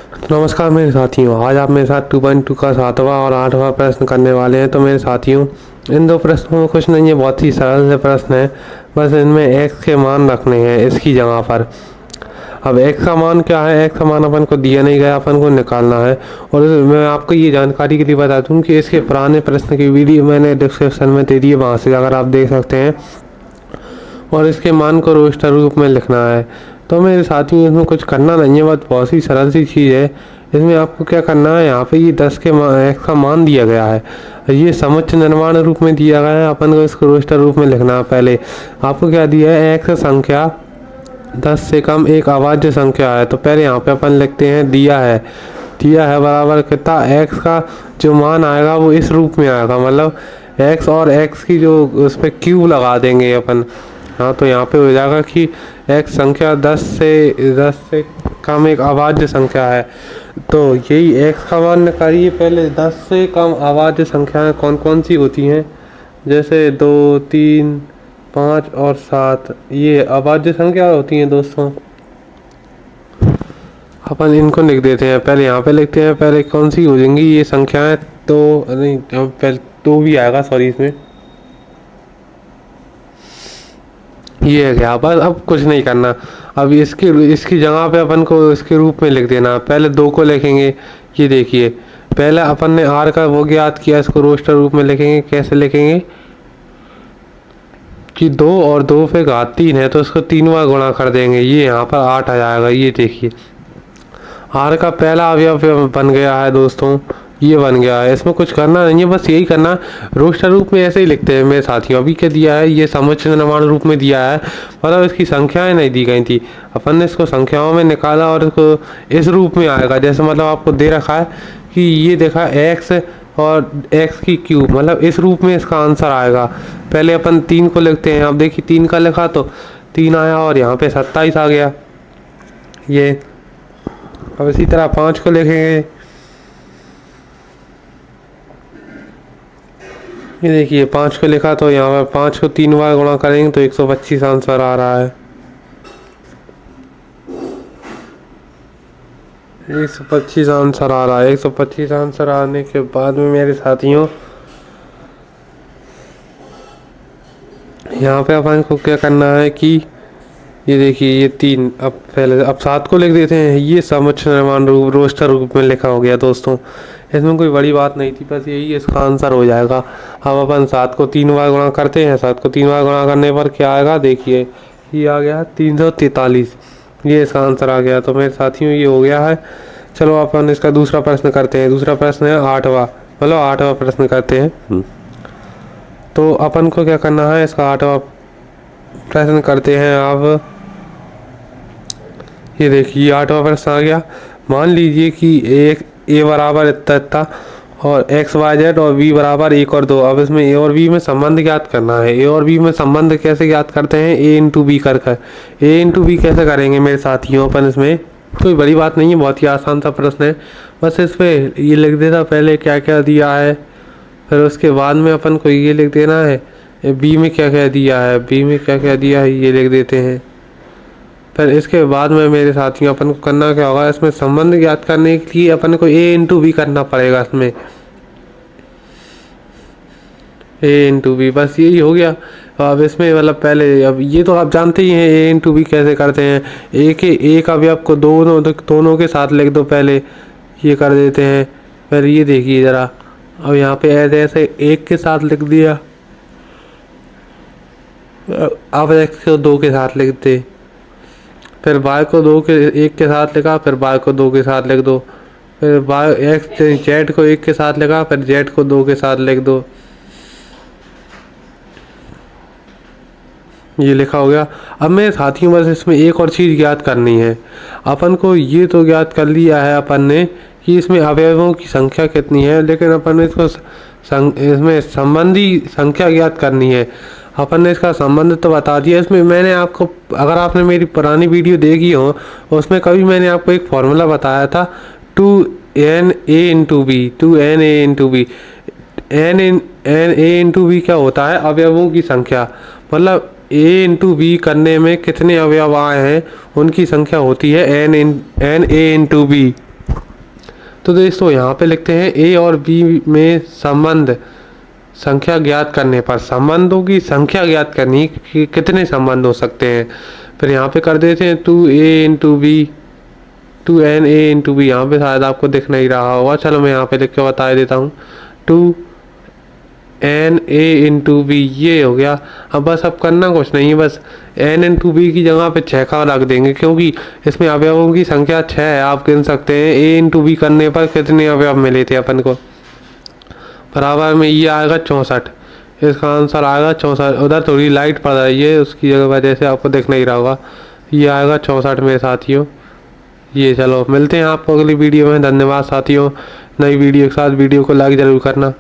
नमस्कार मेरे साथियों, आज आप मेरे साथ 2.2 का 7वां और 8वां प्रश्न करने वाले हैं। तो मेरे साथियों, इन दो प्रश्नों में कुछ नहीं है, बहुत ही सरल से प्रश्न है। बस इनमें x के मान रखने हैं इसकी जगह पर। अब x का मान क्या है? x का मान अपन को दिया नहीं गया, अपन को निकालना है। और मैं आपको ये जानकारी के लिए बता दूं कि इसके पुराने प्रश्न की वीडियो मैंने डिस्क्रिप्शन में दे दी है, वहाँ से अगर आप देख सकते हैं। और इसके मान को रोस्टर रूप में लिखना है। तो मेरे साथियों, इसमें कुछ करना नहीं है, बस बहुत ही सरल सी चीज़ है। इसमें आपको क्या करना है, यहाँ पे ये 10 के x का मान दिया गया है, ये समुच्चय निर्माण रूप में दिया गया है। अपन को इसको रोस्टर रूप में लिखना है। पहले आपको क्या दिया है, x संख्या 10 से कम एक अभाज्य संख्या है। तो पहले यहाँ पे अपन लिखते हैं दिया है बराबर कितना, x का जो मान आएगा वो इस रूप में आएगा, मतलब x और x की जो उस पर क्यूब लगा देंगे अपन। हाँ, तो यहाँ पे हो जाएगा कि x संख्या 10 से कम एक अभाज्य संख्या है। तो यही x का मान निकालिए। पहले 10 से कम अभाज्य संख्याएं कौन कौन सी होती हैं, जैसे 2, 3, 5 और 7, ये अभाज्य संख्या होती हैं दोस्तों। अपन इनको लिख देते हैं, पहले यहाँ पे लिखते हैं। पहले कौन सी हो जाएंगी ये संख्याएं, तो नहीं, पहले तो भी आएगा, सॉरी, इसमें ये है क्या। बस अब कुछ नहीं करना। अब इसकी जगह पे अपन को इसके रूप में लिख देना। पहले 2 को लिखेंगे, ये देखिए, पहले अपन ने r का वो ज्ञात किया, इसको रोस्टर रूप में लिखेंगे। कैसे लिखेंगे कि 2 और 2 पे घात 3 है, तो इसको 3 बार गुणा कर देंगे, ये यहाँ पर 8 आ जाएगा। ये देखिए, r का पहला अवयव बन गया है दोस्तों, ये बन गया है। इसमें कुछ करना नहीं है, बस यही करना। रोस्टर रूप में ऐसे ही लिखते हैं मेरे साथियों। अभी क्या दिया है, ये समुच्चय निर्माण रूप में दिया है, मतलब इसकी संख्याएं नहीं दी गई थी। अपन ने इसको संख्याओं में निकाला और इसको इस रूप में आएगा, जैसे मतलब आपको दे रखा है कि ये देखा x और x की क्यूब, मतलब इस रूप में इसका आंसर आएगा। पहले अपन 3 को लिखते हैं। अब देखिए, 3 का लिखा तो 3 आया, और यहाँ पे 27 आ गया ये। अब इसी तरह 5 को लिखेंगे, ये देखिए 5 को लिखा तो यहाँ पर 5 को 3 बार गुणा करेंगे तो 125 आंसर आ रहा है। 125 आंसर आ रहा है। 125 आंसर आने के बाद में मेरे साथियों, यहाँ पे अपन को क्या करना है कि ये देखिए, ये 3, अब 7 को लिख देते हैं। ये समुच्चय निर्माण रूप रोस्टर रूप में लिखा हो गया दोस्तों। इसमें कोई बड़ी बात नहीं थी, बस यही इसका आंसर हो जाएगा। अब अपन 7 को 3 बार गुणा करते हैं। 7 को 3 बार गुणा करने पर क्या आएगा, देखिए, ये आ गया 343, ये इसका आंसर आ गया। तो मेरे साथियों, ये हो गया है। चलो अपन इसका दूसरा प्रश्न करते हैं। दूसरा प्रश्न है 8वां, मतलब 8वां प्रश्न करते हैं। तो अपन को क्या करना है, इसका 8वां प्रश्न करते हैं। आप ये देखिए, 8वां प्रश्न आ गया। मान लीजिए कि एक a बराबर इतना और x y z और b बराबर 1 और 2। अब इसमें a और b में संबंध ज्ञात करना है। a और b में संबंध कैसे ज्ञात करते हैं, a इंटू बी कर a इंटू बी कैसे करेंगे मेरे साथियों अपन। इसमें कोई बड़ी बात नहीं है, बहुत ही आसान सा प्रश्न है। बस इस पर ये लिख देता पहले क्या क्या दिया है, फिर उसके बाद में अपन को ये लिख देना है b में क्या क्या दिया है, b में क्या क्या दिया है ये लिख देते हैं। फिर इसके बाद में मेरे साथियों, अपन को करना क्या होगा, इसमें संबंध ज्ञात करने के लिए अपन को a इंटू बी करना पड़ेगा। इसमें a इंटू बी, बस यही हो गया। अब इसमें मतलब पहले, अब ये तो आप जानते ही हैं a इंटू बी कैसे करते हैं। एक अवयव को दोनों के साथ लिख दो, पहले ये कर देते हैं। फिर ये देखिए ज़रा, अब यहाँ पे ऐसे एक के साथ लिख दिया, अब x को 2 के साथ लिखते, फिर y को 1 के साथ लिखा, फिर y को 2 के साथ लिख दो, फिर z को 1 के साथ लिखा, फिर z को 2 के साथ लिख दो। ये लिखा हो गया। अब मेरे साथियों, बस इसमें एक और चीज़ ज्ञात करनी है। अपन को ये तो ज्ञात कर लिया है अपन ने कि इसमें अवयवों की संख्या कितनी है, लेकिन अपन ने इसको इसमें संबंधी संख्या ज्ञात करनी है। अपन ने इसका संबंध तो बता दिया। इसमें मैंने आपको, अगर आपने मेरी पुरानी वीडियो देखी हो, उसमें कभी मैंने आपको एक फॉर्मूला बताया था, 2na into B, 2na into B. na into B क्या होता है, अवयवों की संख्या, मतलब a इंटू बी करने में कितने अवयव आए हैं उनकी संख्या होती है na इंटू बी। तो दोस्तों यहाँ पे लिखते हैं ए और बी में संबंध संख्या ज्ञात करने पर, संबंधों की संख्या ज्ञात करनी कि कितने संबंध हो सकते हैं। फिर यहाँ पे कर देते हैं 2a into B, 2n a into B. यहाँ पे शायद आपको दिख नहीं रहा होगा, चलो मैं यहाँ पे लिख के बता देता हूँ 2n a इंटू बी, ये हो गया। अब बस अब करना कुछ नहीं है, बस n इंटू बी की जगह पे 6 का रख देंगे, क्योंकि इसमें अवयवों की संख्या 6 है। आप गिन सकते हैं a इंटू बी करने पर कितने अवयव मिले थे अपन को। बराबर में ये आएगा 64, इसका आंसर आएगा 64। उधर थोड़ी लाइट पड़ रही है, उसकी जगह वजह से आपको दिख नहीं रहा होगा। ये आएगा 64 मेरे साथियों। ये चलो मिलते हैं आपको अगली वीडियो में। धन्यवाद साथियों। नई वीडियो के साथ वीडियो को लाइक ज़रूर करना।